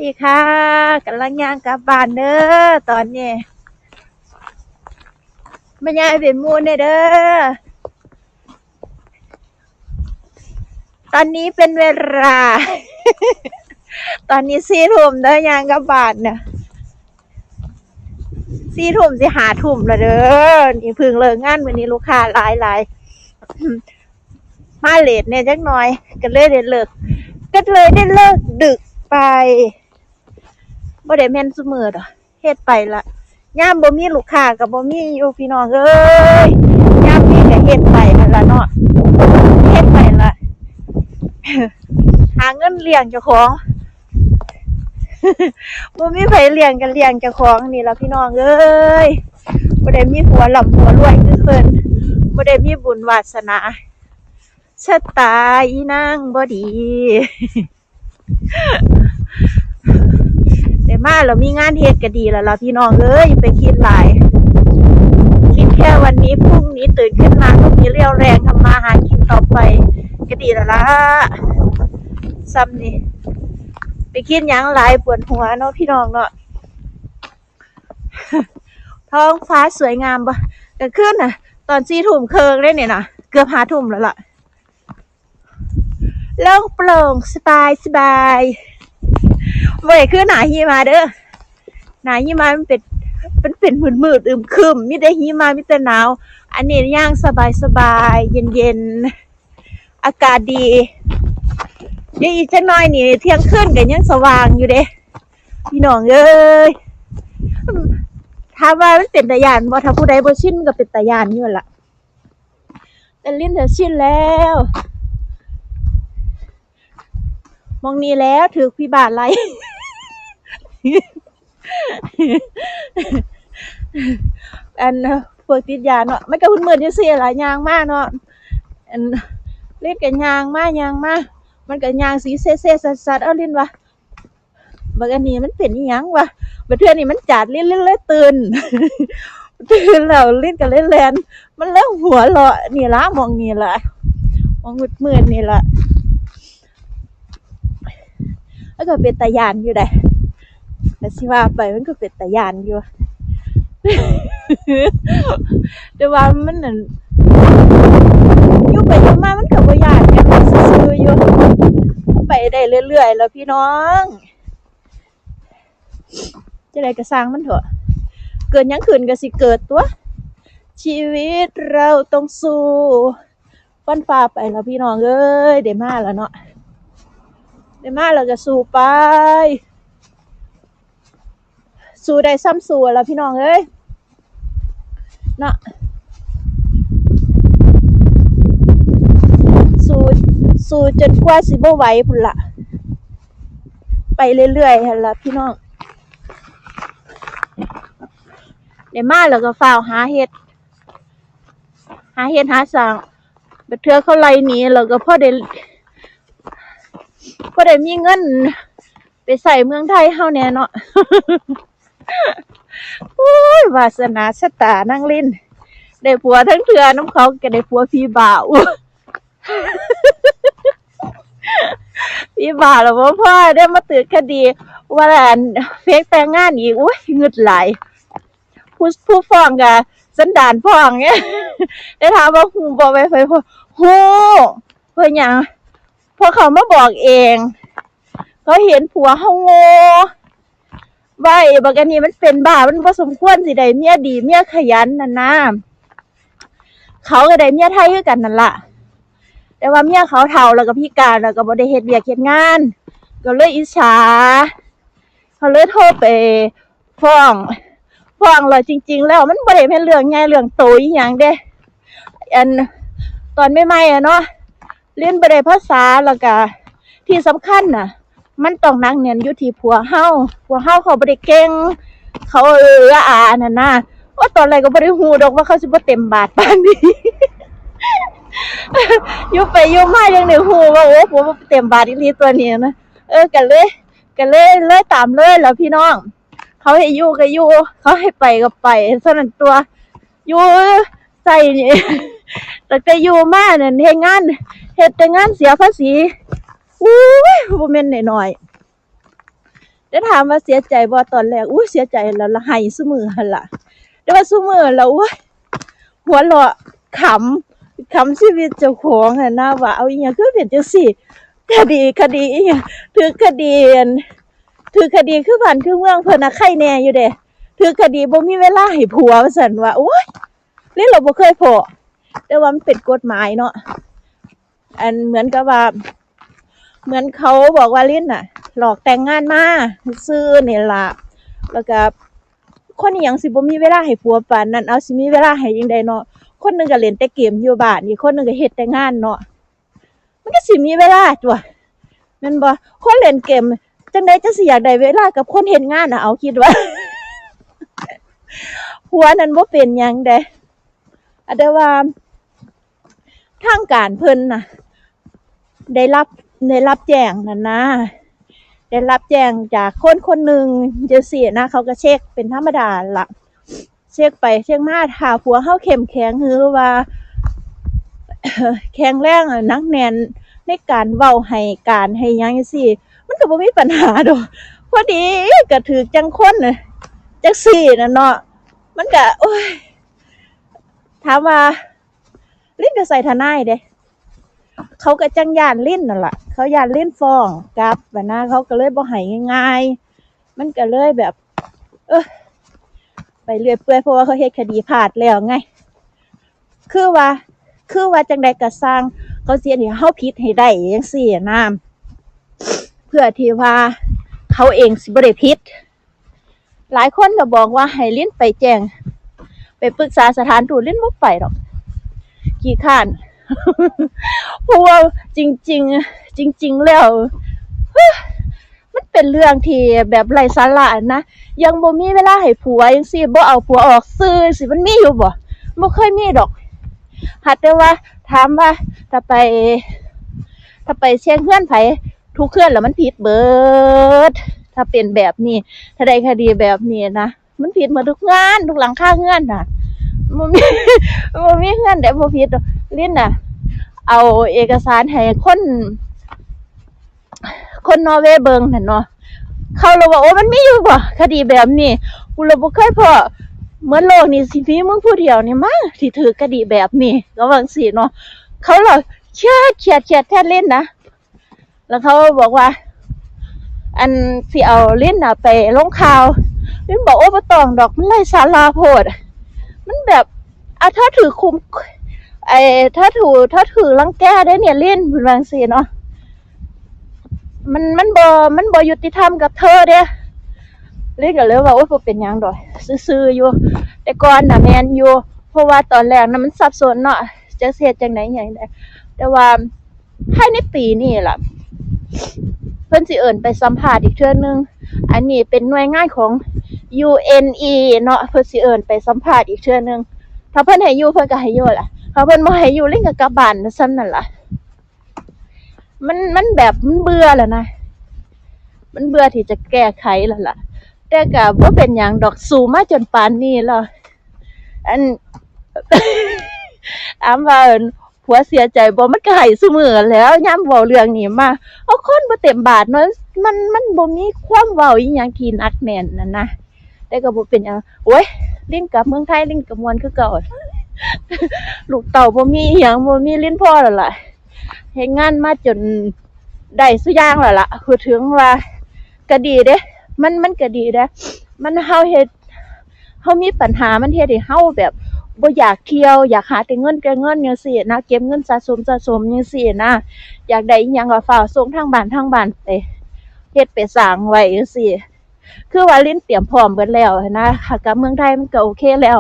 ดีค่ะกำลังย่างกลับบ้านเด้อตอนนี้มาย่างเป็นมูนเด้อตอนนี้เป็นเวลา ตอนนี้4 ทุ่มเด้อย่างกลับบ้านเนี่ย4 ทุ่มสิ5 ทุ่มแล้วเด้อนี่เพิ่งเลิกงานวันนี้ลูกค้าหลายมาเลทเนี่ยจักหน่อยก็เลยได้เลิกดึกไปบ่ได้แม่นซุมื้อดอกเฮ็ดไปละยามบ่มีลูกค้าก็บ่มีอยู่พี่น้องเอ้ยยามมีก็เฮ็ดไปนั่นล่ะเนาะเฮ็ดไปละ หาเงินเลี้ยงเจ้าของ บ่มีไผเลี้ยงกันเลี้ยงเจ้าของนี่ล่ะพี่น้องเอ้ยบ่ได้มีหัวร่ำหัวรวยคือเพิ่นบ่ได้มีบุญวาสนาชะตาอีนางบ่ดี แต่มาแล้วมีงานเฮ็ดก็ดีแล้วล่ะพี่น้องเอ้ยอย่าไปคิดหลายคิดแค่วันนี้พรุ่งนี้ตื่นขึ้นมาก็มีเรี่ยวแรงทำมาหากินต่อไปก็ดีแล้วล่ะซ้ำนี่ไปคิดหยังหลายปวดหัวเนาะพี่น้องเนาะ ท้องฟ้าสวยงามบ่ก็ขึ้นน่ะตอน4 ทุ่มครึ่งเลยเนี่ยนะเกือบ5 ทุ่มแล้วล่ะโล่งโปร่งสบายบ่ได้คือหน้าหิมะเด้อหน้าหิมะมันเป็นมืดๆครึมมีแต่หิมะมีแต่หนาวอันนี้ย่างสบายเย็นๆอากาศดีเดี๋ยวอีกจักหน่อยนี่เที่ยงคืนก็ยังสว่างอยู่เด้พี่น้องเอ้ยถามว่ามันเป็นตาย้านบ่ถ้าผู้ใดบ่ชินก็เป็นตาย้านอยู่ล่ะแต่ลิ้นเธอชินแล้วมองนี้แล้วถือพี่บาทไล่ อันพวกติดยาเนาะมันก็หุ่นเหมือนจังซี่ล่ะย่างมาเนาะอันเล่นกันย่างมามันก็ย่างสีเซ่ๆสัดๆเอาลิ้นวะบักอันนี้มันเป็นอีหยังวะบัดเทื่อนี้มันจาดลิ้นเลยตื่น ตื่นแล้วลิ้นก็เลยแล่นมันแล้วหัวเราะนี่ล่ะมองนี่ล่ะมองมืดๆนี่ล่ะแล้วก็เป็นตาย้านอยู่ได้แต่สิว่าไปมันก็เป็นตาย้านอยู่ แต่ว่ามันนั่นอยู่ไปอยู่มามันก็บ่ย้านกันซื่อๆอยู่ไปได้เรื่อยๆแล้วพี่น้องจะได้ก็สร้างมันเถอะเกิดหยังขึ้นก็สิเกิดตัวชีวิตเราต้องสู้ฟันฝ่าไปแล้วพี่น้องเอ้ยได้มาแล้วเนาะได้มาแล้วก็สู้ไปสู้ได้ซ้ำสู้แล้วพี่น้องเอ้ยเนาะสู้จนกว่าสิบ่ไหวพุ่นล่ะไปเรื่อยๆหั่นล่ะพี่น้องได้มาแล้วก็ฟ้าวหาเฮ็ดหาสร้างบัดเทื่อเขาไล่หนีแล้วก็พอได้มีเงินไปใส่เมืองไทยเฮาแน่เนาะ โอ้ยวาสนาชะตานั่งลิ้นได้ผัวทั้งเทื่อน้ำเขาก็ได้ผัวพี่บ่าว พี่บ่าวแล้วบ่พ่อได้มาตืดคดีว่าอันเฟกแต่งงานอีกโอ้ยงึดหลายผู้ฟ้องก็สันดานฟ้องเนี่ย ได้ถามว่าฮู้บ่ไปพ่อฮู้เพิ่นหยังพอเขามาบอกเองเขาเห็นผัวเฮาโง่ว่าไอ้บักอันนี้มันเป็นบ้ามันบ่สมควรสิได้เมียดีเมียขยันนั่นนะเขาก็ได้เมียไทยคือกันนั่นล่ะแต่ว่าเมียเขาเฒ่าแล้วก็พิการแล้วก็บ่ได้เฮ็ดเวียกเฮ็ดงานก็เลยอิจฉาเขาเลยโทรไปฟ้องแล้วจริงๆแล้วมันบ่ได้เป็นเรื่องใหญ่เรื่องโตอีหยังเด้อันตอนใหม่ๆเนาะเรียนบ่ได้ภาษาแล้วก็ที่สำคัญน่ะมันต้องหนักแน่นอยู่ที่ผัวเฮาเขาบ่ได้เก่งเขาอานั่นน่ะว่าตอนแรกก็บ่ได้ฮู้ดอกว่าเขาสิบ่เต็มบาทปานนี้ อยู่ไปอยู่มายังได้ฮู้ว่าโอ้ผัวบ่เต็มบาทอีหลีตัวนี้นะก็เลยตามเลยแล้วพี่น้องเขาให้อยู่ก็อยู่เขาให้ไปก็ไปเท่านั้นตัวอยู่ใส่นี่ แต่ก็อยู่มานั่นเฮ็ดแต่งานเสียภาษีอุ้ยบ่แม่นน้อย ได้ถามว่าเสียใจบ่ตอนแรกอุ้ยเสียใจแล้วละให้ซุมื้อหั่นล่ะแต่ว่าซุมื้อแล้วโอ้ยหัวเราะขำชีวิตเจ้าของหั่นนะว่าเอาอีหยังคือเป็นจังซี่คดีอีหยังถือคดีอันถือคดีคือบ้านคือเมืองเพิ่นน่ะไข่แน่อยู่เด้ถือคดีบ่มีเวลาให้ผัวว่าซั่นว่าโอ๊ยเรื่องเราบ่เคยพอแต่ว่ามันเป็นกฎหมายเนาะอันเหมือนกับว่าเหมือนเขาบอกว่าลิ้นน่ะหลอกแต่งงานมาซื้อนี่ล่ะแล้วก็คนอีหยังสิบ่มีเวลาให้ผัวปานนั้นเอาสิมีเวลาให้จังได๋เนาะคนนึงก็เล่นแต่เกมอยู่บ้านอีกคนนึงก็เฮ็ดแต่งานเนาะมันก็สิมีเวลาตั่วแม่นบ่คนเล่นเกมจังได๋จังสิอยากได้เวลากับคนเฮ็ดงานน่ะเอาคิดว่าผัวนั้นบ่เป็นหยังเด้แต่ว่าทางการเพิ่นน่ะได้รับแจ้งนั่นนะได้รับแจ้งจากคนหนึ่งจังซี่นะเขาก็เช็คเป็นธรรมดาล่ะเช็คไปเช็คมาถ้าผัวเฮาเข้มแข็งหรือว่าแข็งแรงหนักแน่นในการเว้าให้การให้หยังจังซี่มันก็บ่มีปัญหาดอกพอดีก็ถูกจังคนน่ะจังซี่น่ะเนาะมันก็โอ๊ยถามว่าลิ้นก็ใส่ทนายเด้เขาก็จังย้านลิ้นนั่นล่ะเขาย้านลิ้นฟ้องกลับบัดนะเขาก็เลยบ่ให้ง่ายๆมันก็เลยแบบไปเรื่อยเปื่อยเพราะว่าเขาเฮ็ดคดีพลาดแล้วไงคือว่าจังใดก็สร้างเขาสิเฮ็ดให้เฮาผิดให้ได้จังซี่นะเพื่อที่ว่าเขาเองสิบ่ได้ผิดหลายคนก็บอกว่าให้ลิ้นไปแจ้งไปปรึกษาสถานทูตลิ้นบ่ไปดอกขี้คร้านเพราะว่าจริงๆแล้วมันเป็นเรื่องที่แบบไร้สาระนะยังบ่มีเวลาให้ผัวจังซี่บ่เอาผัวออกสื่อสิมันมีอยู่บ่เคยมีดอกหากแต่ว่าถามว่าถ้าไปเชียงเฮือนไผทุกเฮือนแล้วมันผิดเบิดถ้าเป็นแบบนี้ถ้าได้คดีแบบนี้นะมันผิดหมดทุกงานทุกหลังคาเฮือนน่ะบ่มีเฮือนใดบ่ผิดดอกลิ้นน่ะเอาเอกสารให้คนนอร์เวย์เบิ่งนั่นเนาะเขาเลยว่าโอ้มันมีอยู่บ่คดีแบบนี้กูเลยบ่เคยพอเหมือนโลกนี้สิมีมึงผู้เดียวนี่มั้งที่ถือคดีแบบนี้ก็ว่าจังซี่เนาะเขาเลยเครียดแท้ลิ้นนะแล้วเขาบอกว่าอันสิเอาลิ้นน่ะไปลงข่าวลิ้นบอกโอ้บ่ต้องดอกมันไร้สาระโพดมันแบบถ้าถือคุมถ้าถือรังแกได้เนี่ยลิ้นเพิ่นว่าจังซี่เนาะมันบ่ยุติธรรมกับเธอเด้ลิ้นก็เลยว่าโอ้ยบ่เป็นหยังดอกซื่อๆอยู่แต่ก่อนน่ะแม่นอยู่เพราะว่าตอนแรกน่ะมันสับสนเนาะจักสิเฮ็ดจังได๋หยังได้แต่ว่าภายในปีนี้ล่ะเพิ่นสิเอิ้นไปสัมภาษณ์อีกเทื่อนึงอันนี้เป็นหน่วยงานของ UNE เนาะเพิ่นสิเอิ้นไปสัมภาษณ์อีกเทื่อนึงถ้าเพิ่นให้อยู่เพิ่นก็ให้อยู่ล่ะถ้าเพิ่นบ่ให้อยู่ลิ้นก็กลับบ้านซั่นนั่นล่ะมันแบบมันเบื่อแล้วนะมันเบื่อที่จะแก้ไขแล้วล่ะแต่ก็บ่เป็นหยังดอกสู้มาจนปานนี้แล้วอัน ถามว่าผัวเสียใจบ่มันก็ให้ซุมื้อแหล้วยามเว้าเรื่องนี้มาเอาคนบ่เต็มบาทเนาะมันบ่มีความเว้าอีหยังที่หนักแน่นนั่นนะแต่ก็บ่เป็นหยังโอ๊ยลิ้นกลับเมืองไทยลิ้นก็ม่วนคือเก่า ลูกเต้าบ่มีอิหยังบ่มีลิ้นพอแล้วล่ะเฮ็ดงานมาจนได้ซุอย่างแล้วล่ะพูดถึงว่าก็ดีเด้มันก็ดีเด้มันเฮาเฮ็ดเฮามีปัญหามันเฮ็ดให้เฮาแบบบ่อยากเที่ยวอยากหาแต่เงินจังซี่นะเก็บเงินสะสมจังซี่นะอยากได้อิหยังก็ฟ้าวส่งทางบ้านไปเฮ็ดไปสร้างไว้จังซี่คือว่าลิ้นเตรียมพร้อมเบิดแล้วนะค่ะกับเมืองไทยมันก็โอเคแล้ว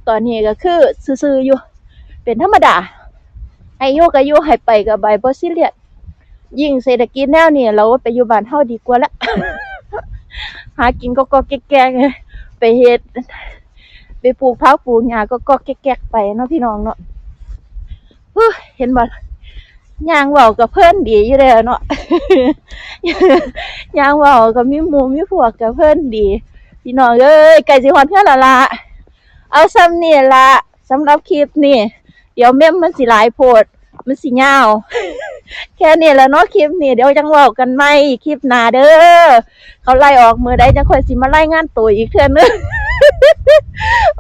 ตอนนี้ก็คือซื่อๆอยู่เป็นธรรมดาให้อยู่ก็อยู่ให้ไปก็ไปบ่ซีเรียสยิ่งเศรษฐกิจแนวนี้เราไปอยู่บ้านเฮาดีกว่าละ หากินก็แก๊กๆไปเฮ็ดไปปลูกผักปลูกหญ้าก็แก๊กๆไปเนาะพี่น้องเนาะเห็นบ่ย่างเว้ากับเพิ่นดีอยู่แล้วเนาะ ย่างเว้าก็มีหมู่มีพวกก็เพิ่นดีพี่น้องเอ้ยใกล้สิฮอดเฮือนแล้วล่ะเอาซ้ำนี่ล่ะสำหรับคลิปนี้เดี๋ยวเมมมันสิหลายโพดมันสิยาว แค่นี้แหละเนาะคลิปนี้เดี๋ยวจังเว้ากันใหม่คลิปหน้าเด้อเขาไล่ออกมื้อใดจังค่อยสิมาไล่งานตัวอีกเทื่อนึง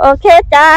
โอเคจ้า